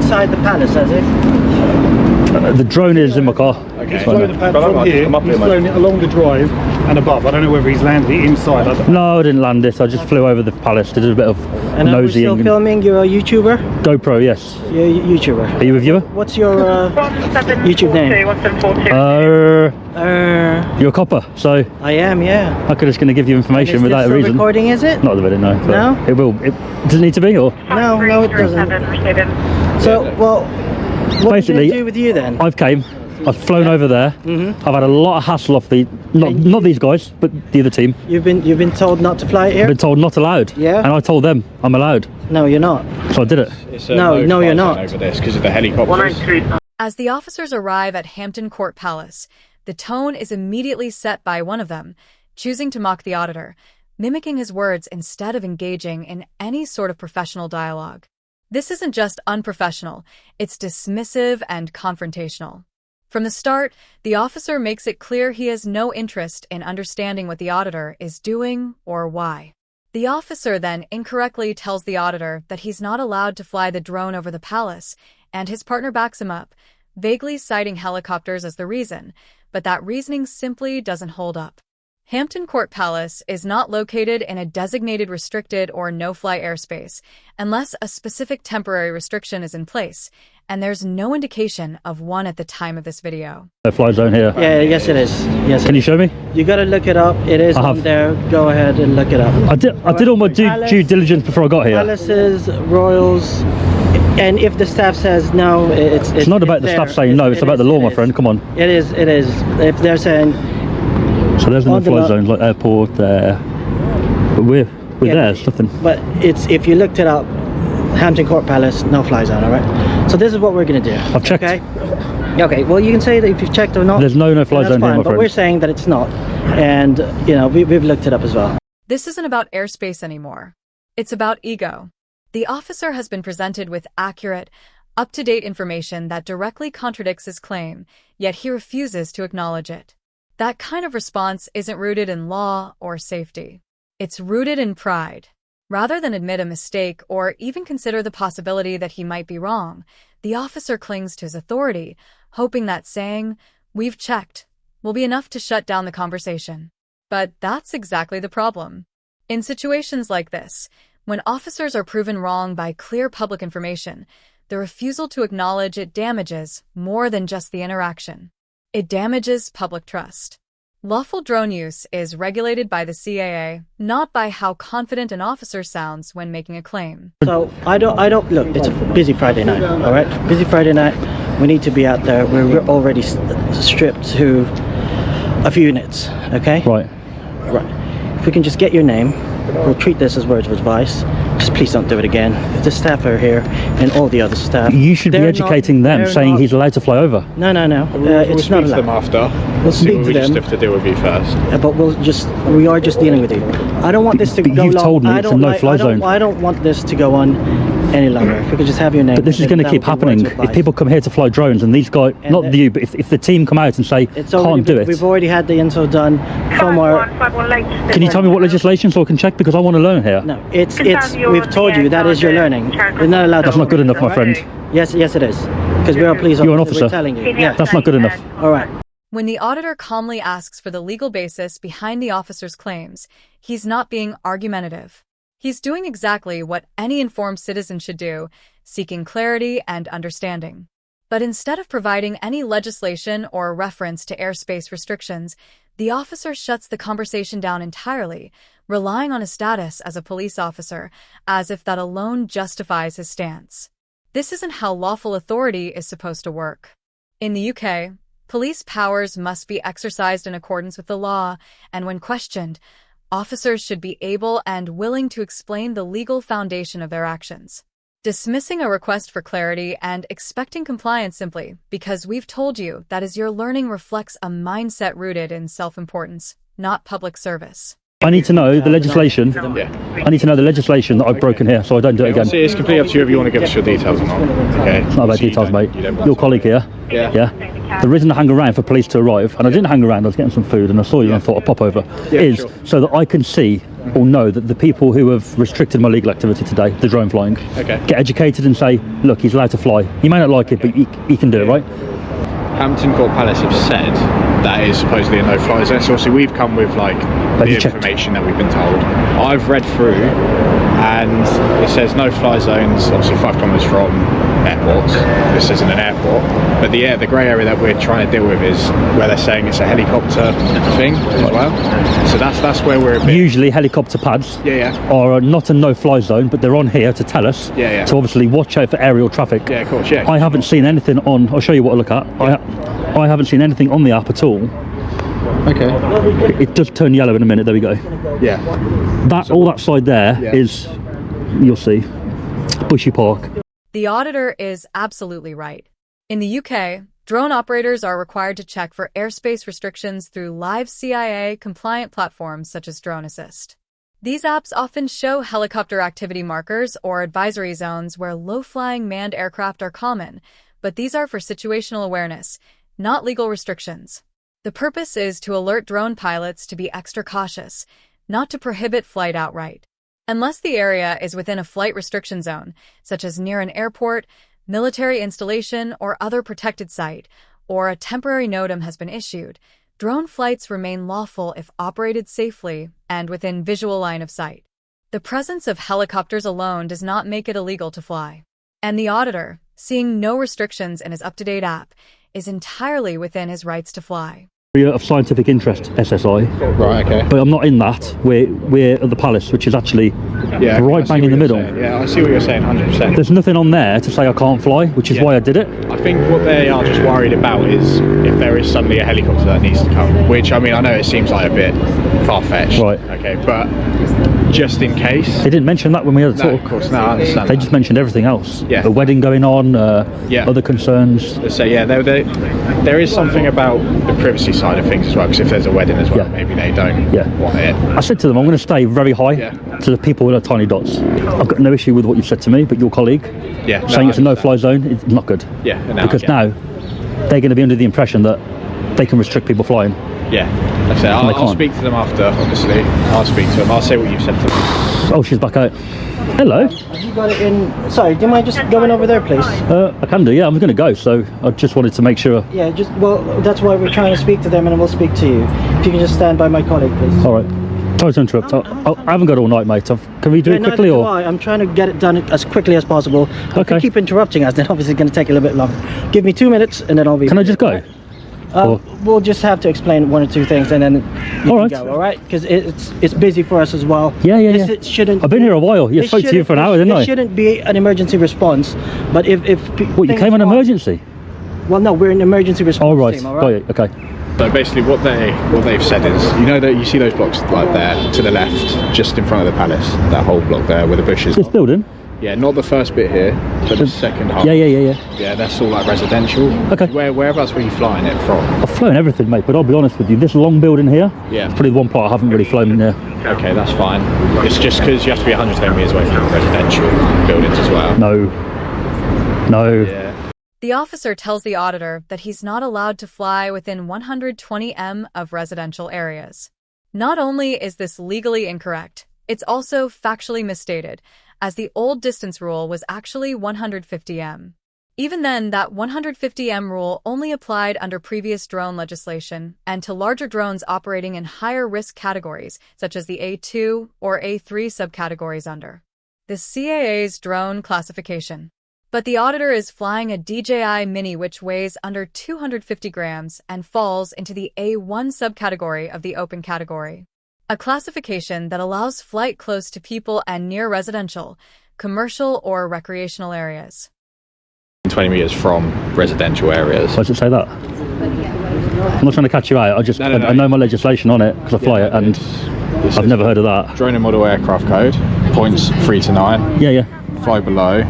inside the palace, has it? The drone is in my car. Okay. He's flown the pad from here, he's flown it along the drive and above. I don't know whether he's landed it inside. No, I didn't land it. I just flew over the palace. Did a bit of and nosy. And still filming? You're a YouTuber? GoPro, yes. You're a YouTuber. Are you a viewer? What's your YouTube name? You're a copper, so... I am, yeah. I'm just going to give you information without a reason. Recording, is it? Not the video, no. No? It will. Does it need to be, or? No, it doesn't. So, well, what basically, did they do with you then? I've flown over there. I've had a lot of hassle off the not these guys, but the other team. You've been told not to fly it here? I've been told not allowed. Yeah. And I told them I'm allowed. No, you're not. So I did it. No, you're not. Over this because of the helicopters. As the officers arrive at Hampton Court Palace, the tone is immediately set by one of them, choosing to mock the auditor, mimicking his words instead of engaging in any sort of professional dialogue. This isn't just unprofessional, it's dismissive and confrontational. From the start, the officer makes it clear he has no interest in understanding what the auditor is doing or why. The officer then incorrectly tells the auditor that he's not allowed to fly the drone over the palace, and his partner backs him up, vaguely citing helicopters as the reason, but that reasoning simply doesn't hold up. Hampton Court Palace is not located in a designated restricted or no-fly airspace unless a specific temporary restriction is in place, and there's no indication of one at the time of this video. No-fly zone here. Yeah, yes it is. Yes. Can you show me? You gotta look it up. It is on there. Go ahead and look it up. I did all my due diligence before I got here. Palaces, royals, and if the staff says no, it's not about the staff saying no. It's about the law, my friend. Come on. It is. If they're saying. So there's no fly zones like airport there. But we're there, it's nothing. But it's, if you looked it up, Hampton Court Palace, no fly zone, alright? So this is what we're gonna do. I've checked. Okay, well you can say that if you've checked or not. There's no fly zone here, my friend. But we're saying that it's not. And, you know, we've looked it up as well. This isn't about airspace anymore. It's about ego. The officer has been presented with accurate, up-to-date information that directly contradicts his claim, yet he refuses to acknowledge it. That kind of response isn't rooted in law or safety. It's rooted in pride. Rather than admit a mistake or even consider the possibility that he might be wrong, the officer clings to his authority, hoping that saying, "We've checked," will be enough to shut down the conversation. But that's exactly the problem. In situations like this, when officers are proven wrong by clear public information, the refusal to acknowledge it damages more than just the interaction. It damages public trust. Lawful drone use is regulated by the CAA, not by how confident an officer sounds when making a claim. So I don't look, it's a busy Friday night, all right? Busy Friday night, we need to be out there. We're already stripped to a few units, okay? Right. If we can just get your name, we'll treat this as words of advice. Just please don't do it again. The staff are here and all the other staff. You should be educating them, saying he's allowed to fly over. No. It's not allowed. Them after. We'll speak to them. We just have to deal with you first. But we are just dealing with you. I don't want this to go long. You've told me it's a no-fly zone. I don't want this to go on any longer. If we could just have your name. But this is going to keep happening. If people come here to fly drones and these guys, not you, but if the team come out and say, can't do it. We've already had the info done from our... Can you tell me what legislation so I can check? Because I want to learn here. No, we've told you that is your learning. You're not allowed to. That's not good enough, my friend. Yes it is. Because we're a police officer. You're an officer. We're telling you. Yeah. That's not good enough. All right. When the auditor calmly asks for the legal basis behind the officer's claims, he's not being argumentative. He's doing exactly what any informed citizen should do, seeking clarity and understanding. But instead of providing any legislation or reference to airspace restrictions, the officer shuts the conversation down entirely, relying on his status as a police officer, as if that alone justifies his stance. This isn't how lawful authority is supposed to work. In the UK, police powers must be exercised in accordance with the law, and when questioned, officers should be able and willing to explain the legal foundation of their actions. Dismissing a request for clarity and expecting compliance simply because we've told you that is your learning reflects a mindset rooted in self-importance, not public service. I need to know the legislation. I need to know the legislation that I've broken here so I don't do it again. See, it's completely up to you if you want to give us your details or not. Okay. It's not about details, mate. Your colleague here. Yeah. The reason I hang around for police to arrive, and I didn't hang around, I was getting some food and I saw you and I thought I'd pop over, is so that I can see will know that the people who have restricted my legal activity today, the drone flying, get educated and say, look, he's allowed to fly. He may not like it, but he can do it, right? Hampton Court Palace have said that is supposedly a no-fly zone. So obviously we've come with like the information that we've been told. I've read through and it says no-fly zones, obviously 5 kilometres from airports. This isn't an airport, but the grey area that we're trying to deal with is where they're saying it's a helicopter thing as well. So that's where we're a bit... Usually helicopter pads are not a no-fly zone, but they're on here to tell us to obviously watch out for aerial traffic. Yeah, of course, yeah. I haven't seen anything on... I'll show you what I look at. I haven't seen anything on the app at all. Okay. It does turn yellow in a minute. There we go. Yeah. All that side there is, you'll see, Bushy Park. The auditor is absolutely right. In the UK, drone operators are required to check for airspace restrictions through live CIA-compliant platforms such as Drone Assist. These apps often show helicopter activity markers or advisory zones where low-flying manned aircraft are common, but these are for situational awareness, not legal restrictions. The purpose is to alert drone pilots to be extra cautious, not to prohibit flight outright. Unless the area is within a flight restriction zone, such as near an airport, military installation, or other protected site, or a temporary NOTAM has been issued, drone flights remain lawful if operated safely and within visual line of sight. The presence of helicopters alone does not make it illegal to fly. And the auditor, seeing no restrictions in his up-to-date app, is entirely within his rights to fly. Of scientific interest, SSI. Right, okay. But I'm not in that. We're at the Palace, which is actually right bang in the middle. Yeah, I see what you're saying, 100%. There's nothing on there to say I can't fly, which is why I did it. I think what they are just worried about is if there is suddenly a helicopter that needs to come, which, I mean, I know it seems like a bit far-fetched. Right. Okay, but just in case. They didn't mention that when we had a talk. No, of course, no, I understand. They just mentioned everything else. Yeah. The wedding going on, other concerns. So, yeah, there is something about the privacy side of things as well, because if there's a wedding as well, maybe they don't want it. I said to them, I'm going to stay very high to the people with the tiny dots. I've got no issue with what you've said to me, but your colleague saying it's a no-fly zone, it's not good. Yeah, because now they're going to be under the impression that they can restrict people flying. Yeah, like I said, I'll speak to them after, obviously. I'll speak to them. I'll say what you've said to them. Oh, she's back out. Hello. Have you got it in? Sorry, do you mind just going over there, please? I can do, yeah. I'm going to go, so I just wanted to make sure. Yeah, well, that's why we're trying to speak to them, and then we'll speak to you. If you can just stand by my colleague, please. All right. Sorry to interrupt. I haven't got all night, mate. Can we do it quickly, or? I'm trying to get it done as quickly as possible. If you keep interrupting us, then obviously it's going to take a little bit longer. Give me 2 minutes, and then I'll be... Can I just go? We'll just have to explain 1 or 2 things, and then you can go, all right? Because it's busy for us as well. Yeah. It shouldn't. I've been here a while. I spoke to you for an hour, didn't I? It shouldn't be an emergency response, but if what, you came on emergency? Well, no, we're an emergency response team, all right? Got it. Okay. So basically what they've said is, you know that you see those blocks like there to the left, just in front of the palace, that whole block there where the bushes. This building? Yeah, not the first bit here, but the second half. Yeah. Yeah, that's all like residential. Okay. Whereabouts were you flying it from? I've flown everything, mate, but I'll be honest with you, this long building here, it's probably the one part I haven't really flown in there. Okay, that's fine. It's just because you have to be 110 metres away from residential buildings as well. No. Yeah. The officer tells the auditor that he's not allowed to fly within 120 m of residential areas. Not only is this legally incorrect, it's also factually misstated, as the old distance rule was actually 150 m. Even then, that 150 m rule only applied under previous drone legislation and to larger drones operating in higher risk categories, such as the A2 or A3 subcategories under the CAA's drone classification. But the auditor is flying a DJI Mini which weighs under 250 grams and falls into the A1 subcategory of the open category. A classification that allows flight close to people and near residential, commercial, or recreational areas. 20 metres from residential areas. Why does it say that? I'm not trying to catch you out. I know my legislation on it because I fly it, and I've never heard of that. Drone and model aircraft code, points 3 to 9. Yeah. Fly below.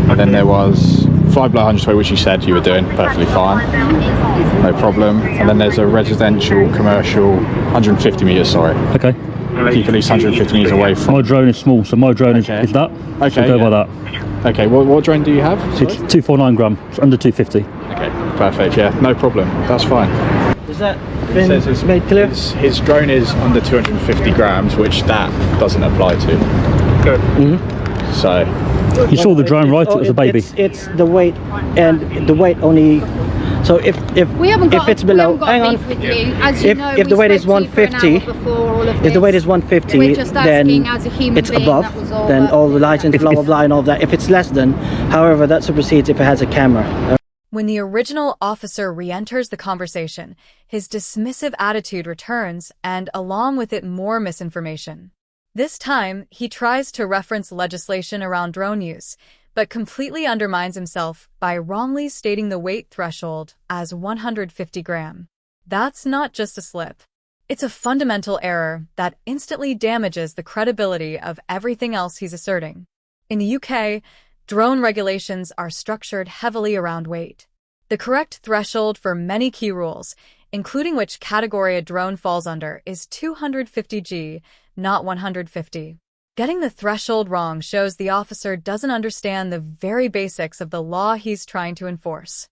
And then there was fly below 120, which you said you were doing perfectly fine. No problem. And then there's a residential, commercial, 150 metres, sorry. Okay. Keep at least 150 metres away from... My drone is small, so my drone is that. Okay, so go by that. Okay, what drone do you have? It's 249 gram, it's under 250. Okay, perfect, yeah, no problem, that's fine. Is that It been says his, made clear? his drone is under 250 grams, which that doesn't apply to. Good. So You saw the drone, right? It was a baby. It's the weight, and the weight only. So if We haven't got, it's below, hang on. beef with you. As you know, If the we weight is spoke to you for an 150, hour before all of if the weight this. is 150, We're just then asking as a human it's being, above. that was all, Then but- all the license, blah blah blah, and all that. If it's less than, however, that supersedes if it has a camera. When the original officer re-enters the conversation, his dismissive attitude returns, and along with it more misinformation. This time, he tries to reference legislation around drone use, but completely undermines himself by wrongly stating the weight threshold as 150 gram. That's not just a slip. It's a fundamental error that instantly damages the credibility of everything else he's asserting. In the UK, drone regulations are structured heavily around weight. The correct threshold for many key rules, including which category a drone falls under, is 250 G, not 150. Getting the threshold wrong shows the officer doesn't understand the very basics of the law he's trying to enforce.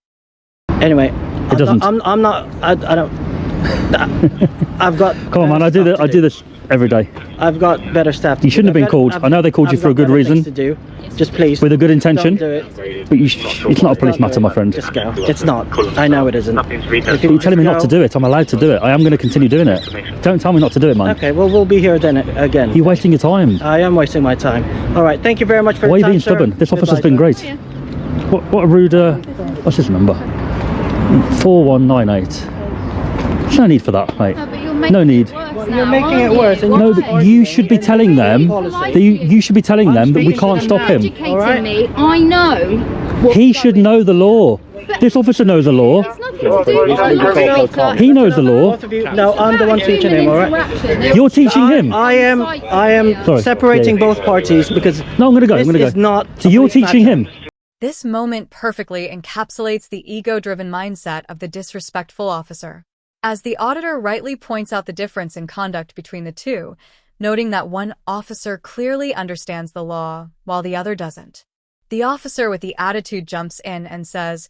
Anyway, It doesn't. I'm not. I don't. I've got. Come on, man. I do this every day. I've got better stuff. You shouldn't have been called. I know they called you for a good reason. To do. Just please. With a good intention. Don't do it. But it's not a police matter, my friend. Just go. It's not. I know it isn't. If You're telling me not to do it. I'm allowed to do it. I am going to continue doing it. Don't tell me not to do it, man. Okay. Well, we'll be here then again. You're wasting your time. I am wasting my time. All right. Thank you very much for Why are your you time, being stubborn? sir. This officer's Goodbye, been sir. great. What a rude. What's his number? 4198. There's no need for that, mate. No, but you're making No need. it worse You're now, making aren't it worse, you? and No, Why? but you should be telling them that you should be telling them that we can't stop him. Educating All right. me, I know. what's He should going know the law. This officer knows the law. It's nothing to do with the He knows the law. Both of you. No, I'm the one teaching him. All right. You're teaching him. I am Sorry. separating Yeah, yeah. both parties because No, I'm going to go. I'm this going to is go. not. So a you're police teaching matter. him. This moment perfectly encapsulates the ego-driven mindset of the disrespectful officer. As the auditor rightly points out the difference in conduct between the two, noting that one officer clearly understands the law while the other doesn't. The officer with the attitude jumps in and says,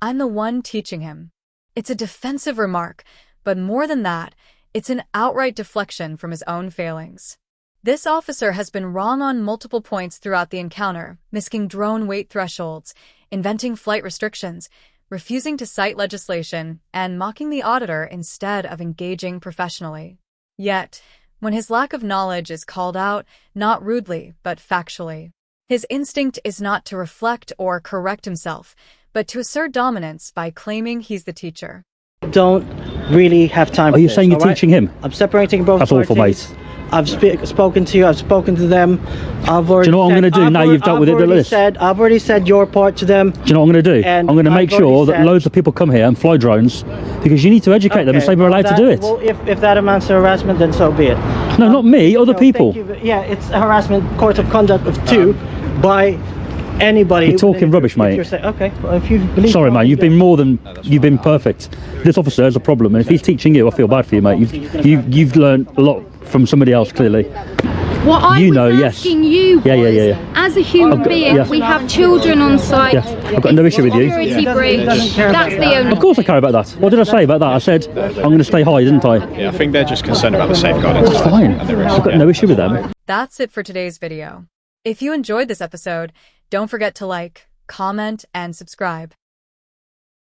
"I'm the one teaching him." It's a defensive remark, but more than that, it's an outright deflection from his own failings. This officer has been wrong on multiple points throughout the encounter, missing drone weight thresholds, inventing flight restrictions, refusing to cite legislation, and mocking the auditor instead of engaging professionally. Yet, when his lack of knowledge is called out, not rudely, but factually, his instinct is not to reflect or correct himself, but to assert dominance by claiming he's the teacher. Don't really have time. Are for you this, saying you're all right? teaching him? I'm separating both That's parties. awful, mate. I've spoken to you. I've spoken to them. I've already. Do you know what I'm going to do now you've dealt with it? I've already said your part to them. Do you know what I'm going to do? And I'm going to make I've already sure that said- loads of people come here and fly drones because you need to educate them and say we're allowed to do it. Well, if that amounts to harassment, then so be it. No, not me, other No, people. thank you. Yeah, it's a harassment court of conduct of two by anybody. You're talking rubbish, if mate. you're okay, well, if you believe. Sorry, man, you've been more than you've been perfect. This officer has a problem, and if he's teaching you, I feel bad for you, mate. You've learned a lot from somebody else, clearly. What I You was know, yes. asking you was, Yeah. as a human being, yeah. we have children on site. Yeah, I've got no issue with you. Security breach. That's the only. Of course I care about that. What did I say about that? I said I'm going to stay high, didn't I? yeah, I think they're just concerned about the safeguarding. That's fine. I've got no issue with them. That's it for today's video. If you enjoyed this episode, don't forget to like, comment, and subscribe.